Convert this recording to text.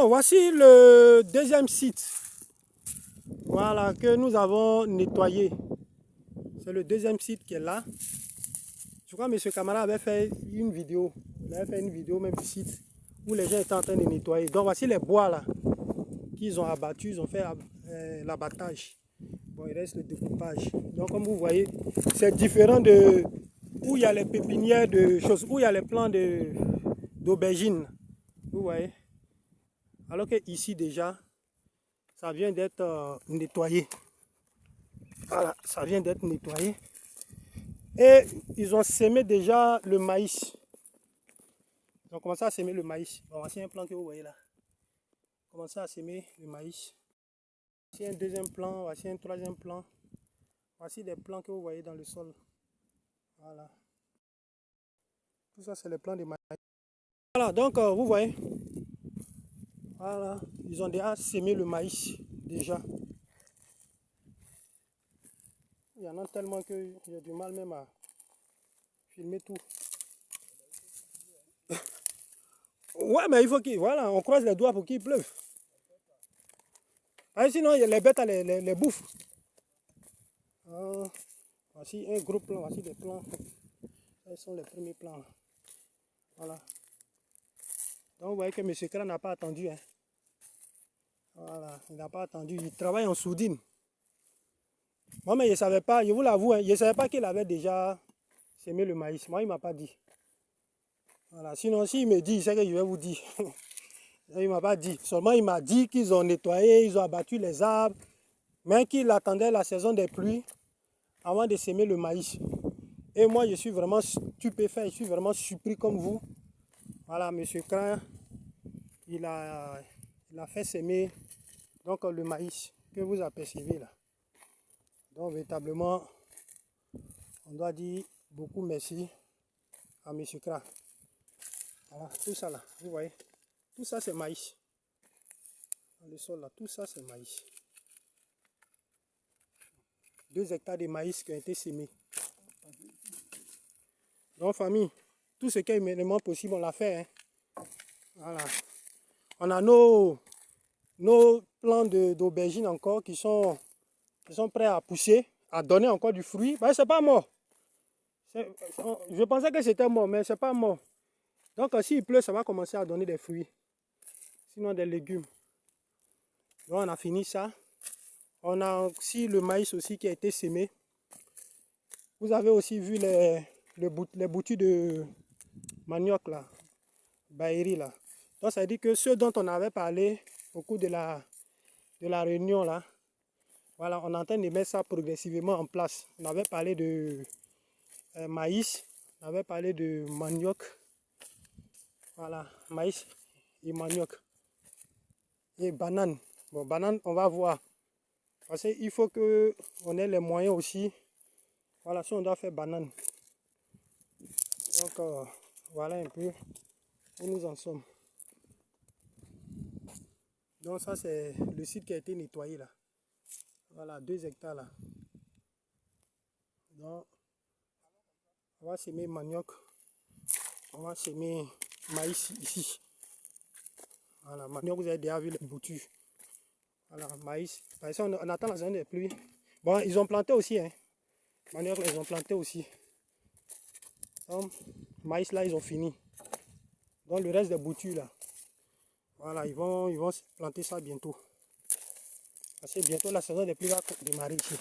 Voici le deuxième site, voilà, que nous avons nettoyé. C'est le deuxième site qui est là. Je crois que M. Camara avait fait une vidéo. Il avait fait une vidéo même du site où les gens étaient en train de nettoyer. Donc voici les bois là qu'ils ont abattus, ils ont fait l'abattage. Bon, il reste le découpage. Donc comme vous voyez, c'est différent de où il y a les pépinières de choses, où il y a les plants d'aubergines. Vous voyez. Alors que ici déjà, ça vient d'être nettoyé. Voilà, ça vient d'être nettoyé. Et ils ont semé déjà le maïs. Ils ont commencé à semer le maïs. Bon, voici un plan que vous voyez là. Ils ont commencé à semer le maïs. Voici un deuxième plan, voici un troisième plan. Voici des plants que vous voyez dans le sol. Voilà. Tout ça, c'est les plants de maïs. Voilà, donc vous voyez. Voilà, ils ont déjà semé le maïs. Déjà. Il y en a tellement que j'ai du mal même à filmer tout. Ouais, mais il faut qu'il... Voilà, on croise les doigts pour qu'il pleuve. Ah, sinon, les bêtes les bouffent. Voici un gros plan, voici des plans. Ce sont les premiers plans. Là. Voilà. Donc vous voyez que M. Kra n'a pas attendu. Hein. Voilà, il n'a pas attendu. Il travaille en soudine. Moi, mais je ne savais pas, je vous l'avoue, hein, je ne savais pas qu'il avait déjà semé le maïs. Moi, il ne m'a pas dit. Voilà. Sinon, s'il me dit, c'est que je vais vous dire. Il ne m'a pas dit. Seulement, il m'a dit qu'ils ont nettoyé, ils ont abattu les arbres, mais qu'il attendait la saison des pluies avant de semer le maïs. Et moi, je suis vraiment stupéfait, je suis vraiment surpris comme vous. Voilà, M. Kra, il a fait semer donc, le maïs que vous apercevez là. Donc, véritablement, on doit dire beaucoup merci à M. Kra. Voilà, tout ça là, vous voyez, tout ça c'est maïs. Dans le sol là, tout ça c'est maïs. 2 hectares de maïs qui ont été semés. Donc, famille, tout ce qui est humainement possible, on l'a fait. Hein. Voilà. On a nos plants d'aubergines encore qui sont prêts à pousser, à donner encore du fruit. Ben, c'est pas mort. Je pensais que c'était mort, mais c'est pas mort. Donc, s'il pleut, ça va commencer à donner des fruits. Sinon, des légumes. Donc, on a fini ça. On a aussi le maïs aussi qui a été semé. Vous avez aussi vu les boutures de manioc là, Baïri là. Donc ça veut dire que ceux dont on avait parlé au cours de la réunion là, voilà, on est en train de mettre ça progressivement en place. On avait parlé de maïs, on avait parlé de manioc, voilà, maïs et manioc. Et banane. Bon, banane, on va voir. Parce qu'il faut qu'on ait les moyens aussi. Voilà, si on doit faire banane. Donc, voilà un peu où nous en sommes. Donc, ça, c'est le site qui a été nettoyé là. Voilà, 2 hectares là. Donc, on va semer manioc. On va semer maïs ici. Voilà, manioc, vous avez déjà vu les boutures. Voilà, maïs. Par exemple, on attend la saison des pluies. Bon, ils ont planté aussi, hein. Manioc, ils ont planté aussi. Donc, maïs là, ils ont fini. Donc, le reste des boutures là. Voilà, ils vont planter ça bientôt. Parce que bientôt la saison des pluies va démarrer ici.